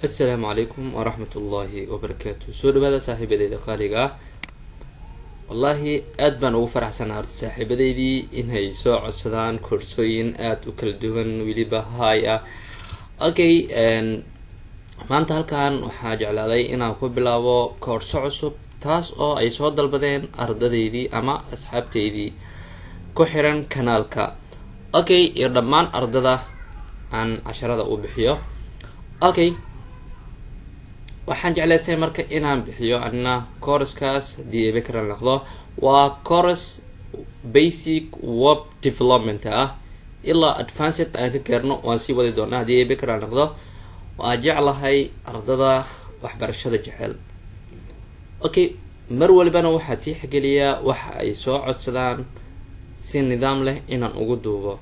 السلام عليكم ورحمة الله وبركاته. سو دبada saaxiibadeyda qaaliga ah wallahi aad baan ugu faraxsanahay horta saaxiibadeydii inay soo codsadaan koorsooyin aad u kala duwan weliba hay ah. Okay, maanta halkan waxaa jeclaaday inaan ku bilaabo koorso cusub taas oo ay soo dalbadeen ardadeydii ama asxaabteydii ku xiran kanaalka. Okay, iyo dhammaan ardada aan casharada u bixiyo. Okay, waxaan jeclaystay marka inaan bixiyo anna course-kaas haddii ay background noqdo waa course basic web development ah ilaa advanced aan ka gaarno waan sii wadi doonaa haddii ay background noqdo. waa jeclahay ardada waxbarashada jecel. Okay, mar walbana waxaa tixgeliyaa waxa ay soo codsadaan si nidaam leh inaan ugu duubo.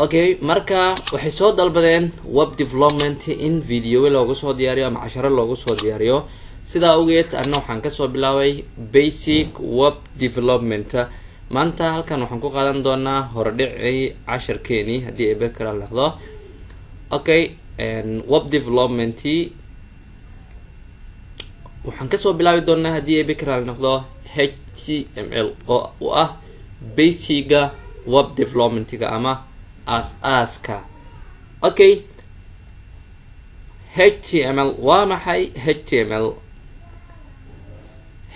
Okay, marka waxay soo dalbadeen web development in video loogu soo diyaariyo ama casharo loogu soo diyaariyo. sidaa ogeed anna waxaan kasoo bilaabay basic web development. maanta halkan waxaan ku qaadan doonaa horedhicii casharkeeni haddii ay background noqdo. Okay, web development waxaan kasoo bilaabi doonaa haddii ay background noqdo HTML oo u ah basiga web developmentiga ama aas-aaska. Okay, HTML waa maxay?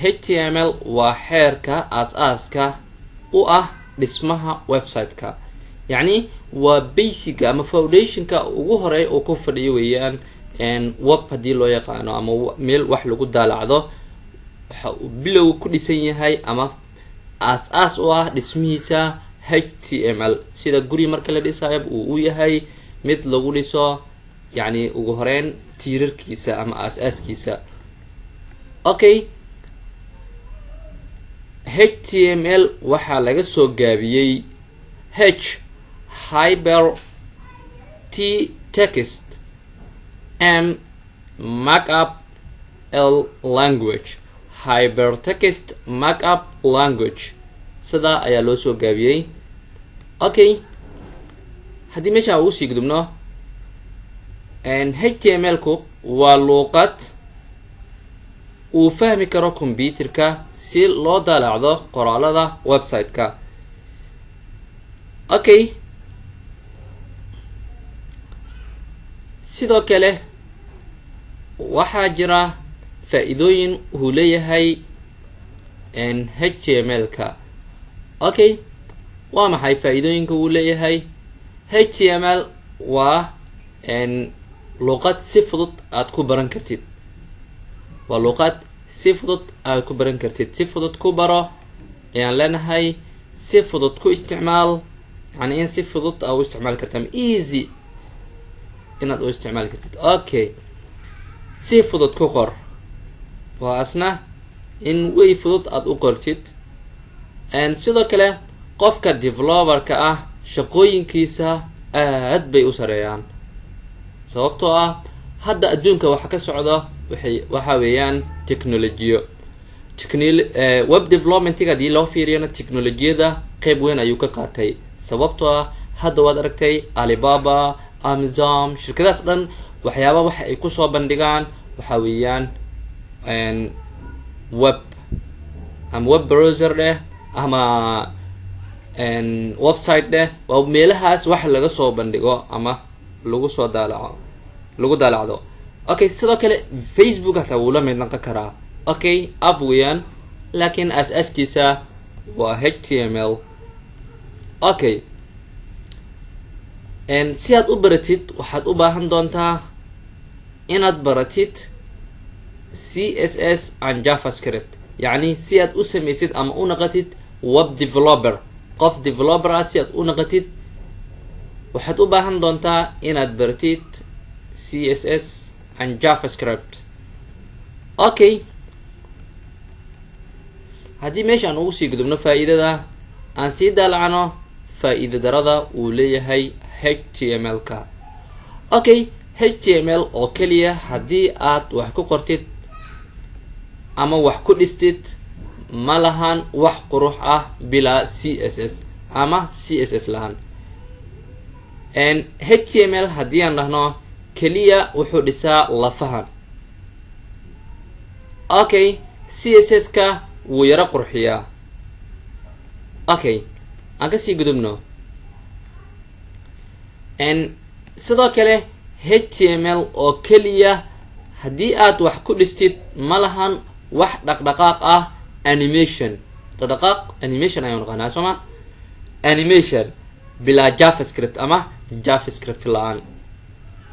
HTML waa xeerka aas-aaska u ah dhismaha website-ka, yacni waa basiga ama foundationka ugu horeey oo ku fadhiyo weeyaan web haddii loo yaqaano ama meel wax lagu daalacdo. waxa uu bilow ku dhisan yahay ama aas-aas u ah dhismihiisa HTML sida guri marka la dhisayo uu u yahay mid lagu dhiso yacni ugu horeyn tiirarkiisa ama aas-aaskiisa. Okay, HTML waxaa laga soo gaabiyey Hyper Text M Markup Language. Hypertext Markup Language sidaa ayaa loo soo gaabiyey. Okay, haddii meesha ugu sii gudubno HTML-ku waa luuqad uu fahmi karo computerka si loo daalacdo qoraalada website-ka. Okay, sidoo kale waxaa jira faa-iidooyin uu leeyahay HTML-ka. Okay, waa maxay faa-iidooyinka uu leeyahay? HTML waa luuqad si fudud aad ku baran kartid. waa luuqad si fudud aad ku baran kartid. si fudud ku baro ayaan leenahay, si fudud ku isticmaal, yani in si fudud aad u isticmaali karta ama easy inaad u isticmaali kartid. Okay, si fudud ku qor waa asna in way fudud aad u qortid. sidoo kale qofka developerka ah shaqooyinkiisa aad bay u sareeyaan sababtoo ah hadda adduunka waxa ka socda waxa weeyaan technology. web developmentiga haddii loo fiiriyana technologiyada qeyb weyn ayuu ka qaatay sababtoo ah hadda waad aragtay Alibaba, Amazon, shirkadaas dhan waxyaaba waxa ay kusoo bandhigaan waxa weeyaan web ama web browser dheh ama website dheh. waa meelahaas wax laga soo bandhigo ama lagu soo daalacdo. Okay, sidoo kale Facebook hataa wuu la mid noqon karaa. Okay, app weeyaan laakiin aas-aaskiisa waa HTML. Okay, si aad u baratid waxaad u baahan doontaa inaad baratid CSS and JavaScript, yacni si aad u samaysid ama u naqatid web developer. qof developer ah si aad u naqatid waxaad u baahan doontaa inaad baratid CSS and JavaScript. Okay, haddii meesha aan ugu sii gudubno faa-iidada aan sii daalacno faa-iida darada uu leeyahay HTML-ka. Okay, HTML oo keliya haddii aad wax ku qortid ama wax ku dhistid ma lahan wax qurux ah bilaa CSS ama CSS lahan. HTML haddii aan dhahno keliya wuxuu dhisaa lafahan. Okay, CSS ka wuu yara qurxiyaa. Okay, aan kasii gudubno. sidoo kale HTML oo keliya haddii aad wax ku dhistid ma lahan wax dhaqdhaqaaq ah. Animation ayaan naqaanaa sooma. Animation bilaa JavaScript ama JavaScript la-aan,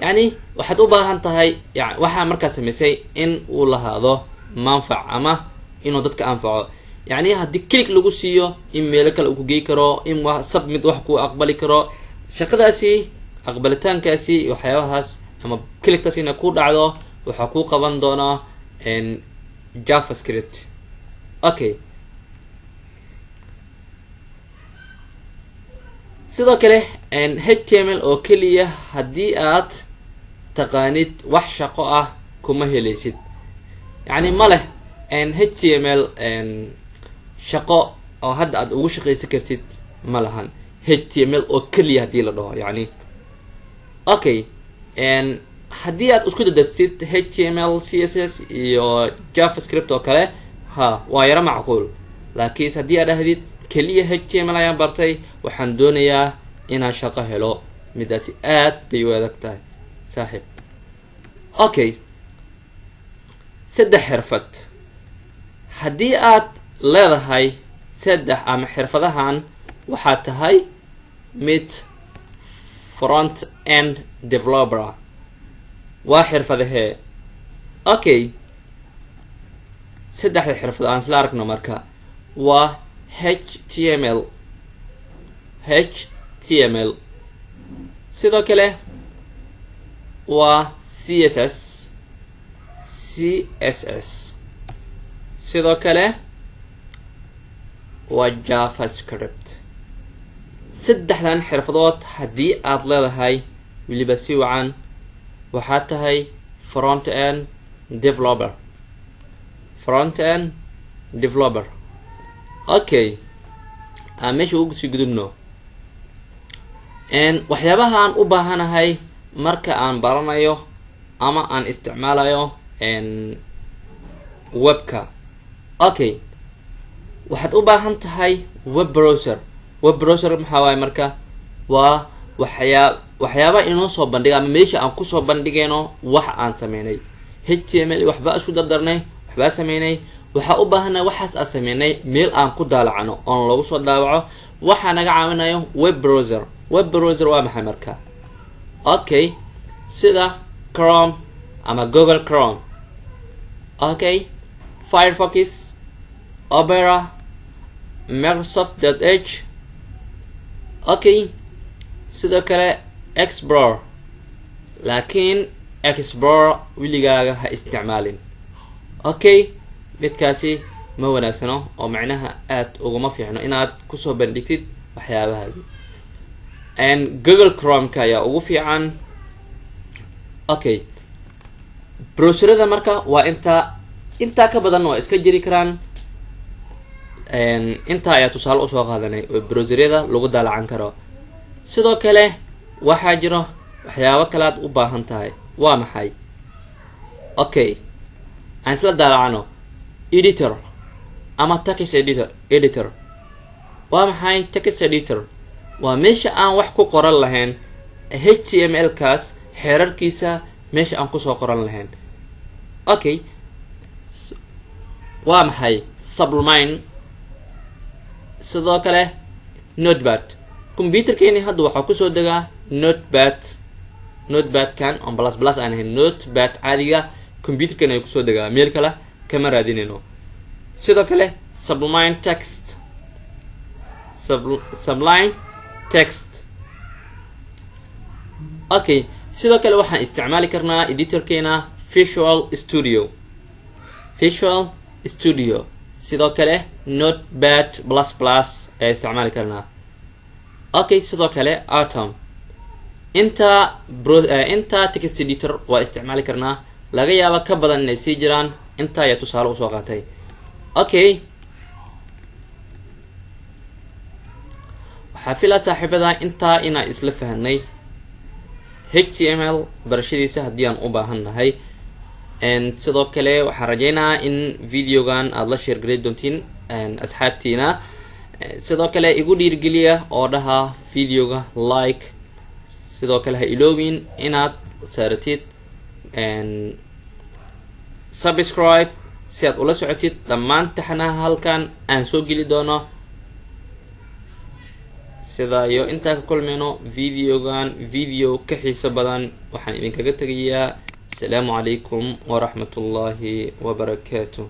yani waxaad u baahan tahay waxaa markaa samaysay in uu lahaado manfac ama inuu dadka anfaco. yani haddii click lagu siiyo in meelo kale uu ku gey karo, in submit wax ku aqbali karo, shaqadaasi aqbalitaankaasi waxyaabahaas ama clicktaas inay ku dhacdo waxaa ku qaban doonaa JavaScript. Okay, sidoo kale HTML oo keliya haddii aad taqaanid wax shaqo ah kuma helaysid. yani ma leh HTML shaqo oo hadda aad ugu shaqaysan kartid ma lahan HTML oo keliya haddii la dhaho. yani okay, haddii aad isku dadastid HTML, CSS iyo JavaScript oo kale waa yara macquul. laakiinse haddii aad dhahdid keliya HTML ayaan bartay, waxaan doonayaa inaan shaqo helo, midaasi aad bay u adag tahay saaxiib. okay, 3 xirfad haddii aad leedahay 3 ama xirfadahan waxaad tahay mid front end developer. waa xirfadahee? okay, 3 xirfad aan isla aragno marka waa HTML, sidoo kale waa CSS, sidoo kale waa JavaScript. 3dan xirfadood haddii aad leedahay weliba si wacan waxaad tahay front end developer. okay, aan meesha ugu sii gudubno. waxyaabaha aan u baahanahay marka aan baranayo ama aan isticmaalayo webka. okay, waxaad u baahan tahay web browser. maxaa waaye marka? waa waxyaaba inoo soo bandhiga ama meesha aan kusoo bandhigayno wax aan sameynay. HTML waxbaa isku dardarnay, waxbaa sameynay, waxaa u baahana waxaas aan sameynay meel aan ku daalacano oon lagu soo daawaco. waxaa naga caawinayo web browser. waa maxay marka? okay, sida Chrome ama Google Chrome. okay, Firefox, Opera, Microsoft Edge. okay, sidoo kale Explorer. laakiin Explorer weligaaga ha isticmaalin. okay, midkaasi ma wanaagsano oo macnaha aad uguma fiicno inaad kusoo bandhigtid waxyaabahaadi. Google Chrome-ka ayaa ugu fiican. okay, browserada marka waa intaa ka badan waa iska jiri karaan. intaa ayaa tusaale usoo qaadanay oo browseryada lagu daalacan karo. sidoo kale waxaa jiro waxyaabo kale aad u baahan tahay. waa maxay? okay, aan isla daalacano editor ama text editor. waa maxay text editor? waa meesha aan wax ku qoran lahayn, HTML kaas xeerarkiisa meesha aan kusoo qoran lahayn. okay, waa maxay? Sublime. sidoo kale Notepad. computerkeeni hadda waxaa kusoo degaa Notepad-kan on plus aan ahayn. Notepad caadiga computerkeeni ay kusoo degaa, meel kale kama raadinayno. sidoo kale Sublime Text. okay, sidoo kale waxaan isticmaali karnaa editorkeena Visual Studio. sidoo kale Notepad++ ayaa isticmaali karnaa. okay, sidoo kale Atom. inta text editor waa isticmaali karnaa. laga yaaba ka badan inay sii jiraan. inta ayaa tusaale usoo qaatay. okay, waxaa filaa saaxiibada intaa inaan isla fahanay HTML barashadiisa haddii aan u baahannahay. sidoo kale waxaan rajaynayaa in videogan aad la share gareyn doontiin asxaabtiina. sidoo kale igu dhiirigeliya oo dhaha videoga like. sidoo kale ha iloobin inaad saaratid subscribe si aad ula socotid dhammaan taxanaha halkan aan soo geli doono. sidaa iyo intaa ka kulmayno videogan video ka xiiso badan waxaan idinkaga tegayaa السلام عليكم ورحمة الله وبركاته.